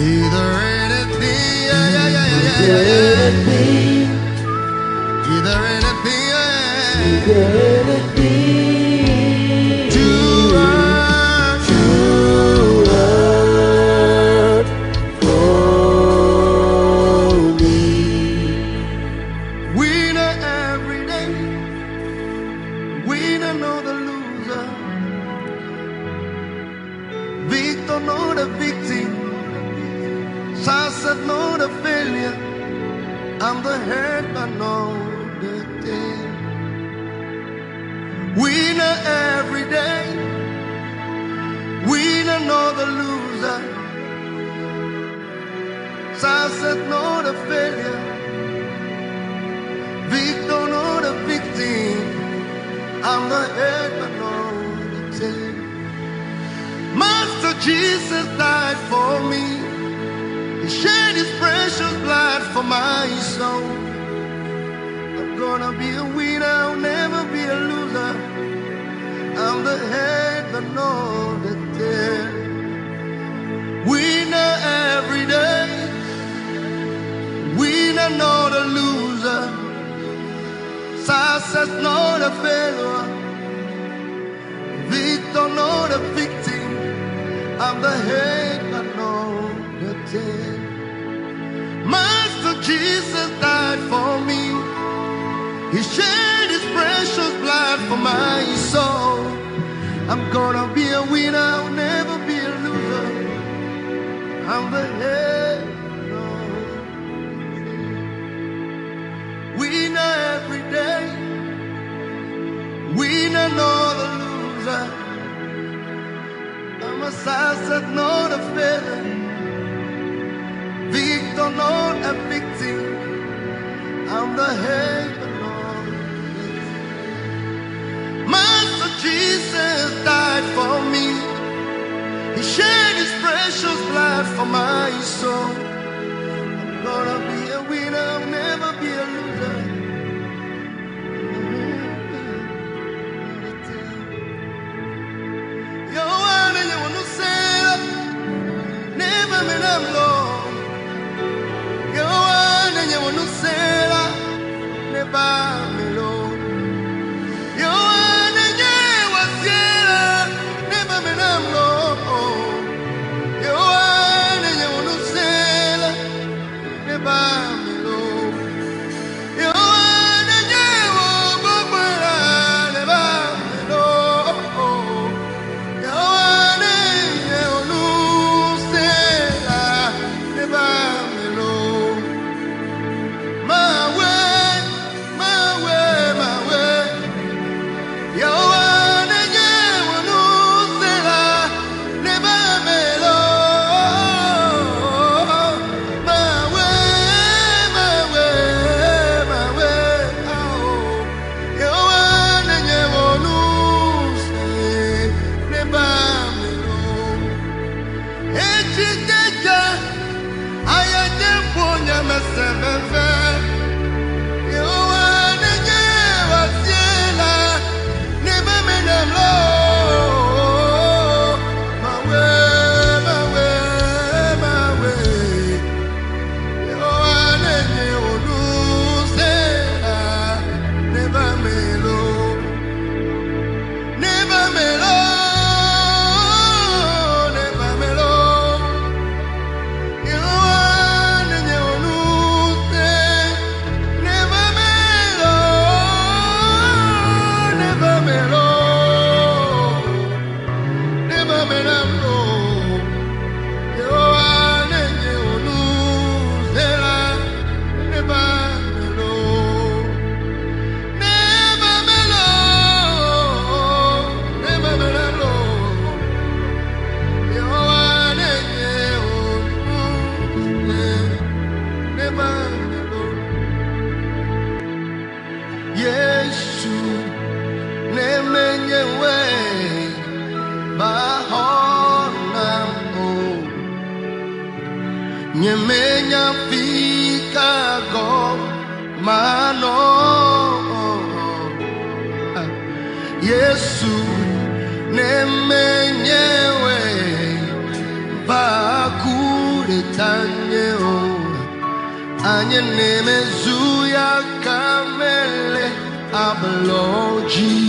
Either anything, either anything, to earn for me. Winner every day, winner not the loser, victor not a victim, success not a failure. I'm the head but not the tail. Winner every day, winner not the loser, success not a failure, victor not a victim. I'm the head but not the tail. Master Jesus died for me. He shed his precious blood for my soul. I'm gonna be a winner, I'll never be a loser. I'm the head but not the tail. Winner every day, winner not a loser, success not a failure, victor not a victim. I'm the head but not the tail. Master Jesus died for me. He shed his precious blood for my soul. I'm gonna be a winner, I'll never be a loser. I'm the head, winner every day, winner not a loser. I'm a success, not a failure, victor, not a victim. I'm the head, but not the tail. Master Jesus died for me. He shed his precious blood for my soul. I'm gonna be a winner, I'll never be a loser. Never been alone. You're one and you want to say that. Never been alone. You're one and you was here. Never been alone. You're one and you want to say that. Never been alone. You're one and you won't go for that. Never been alone. You're one and you lose that. Never been alone. My way, my way, my way. You're one and you will lose that. Never been alone. My way, my way, my way. Oh, you're one and you will lose it. Never been alone. Ejikeja, ayaje ponya mesemefe. You're one and you was here. Never been alone. My way, my way, my way. You're one and you will lose it. Never been alone. Never been alone. Never been alone. You're one and you will lose it. Never been alone. Never been alone. Never been alone. You're one and you will lose it. Never been alone. Never been alone. Never been alone. You're one and you will lose it. Never been alone. Yesu nemenye we bahona o nyemenya fika go mano. Yesu nemenye we tanyeo anye nemezuya kamele abloji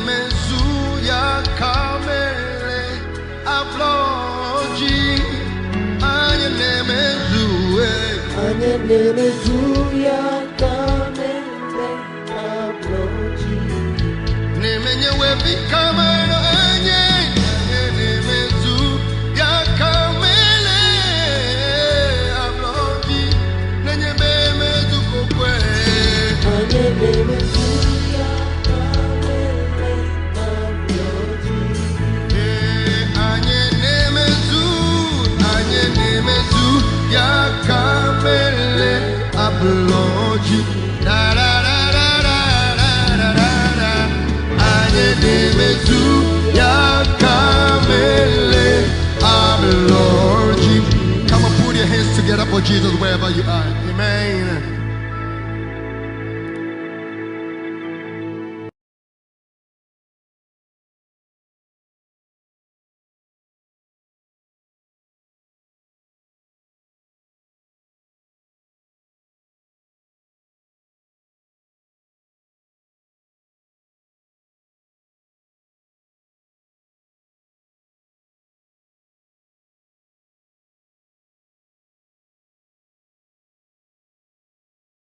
nemezuya kamele abloji anye nemezuya kamele abloji nemenye webi kamele anye nemezuya kamele abloji nenye bemezu kokwe anye nemezuya ya kamele abloji da da da da da da da da anye nemezu ya kamele abloji. Come on, put your hands together for Jesus wherever you are. Amen.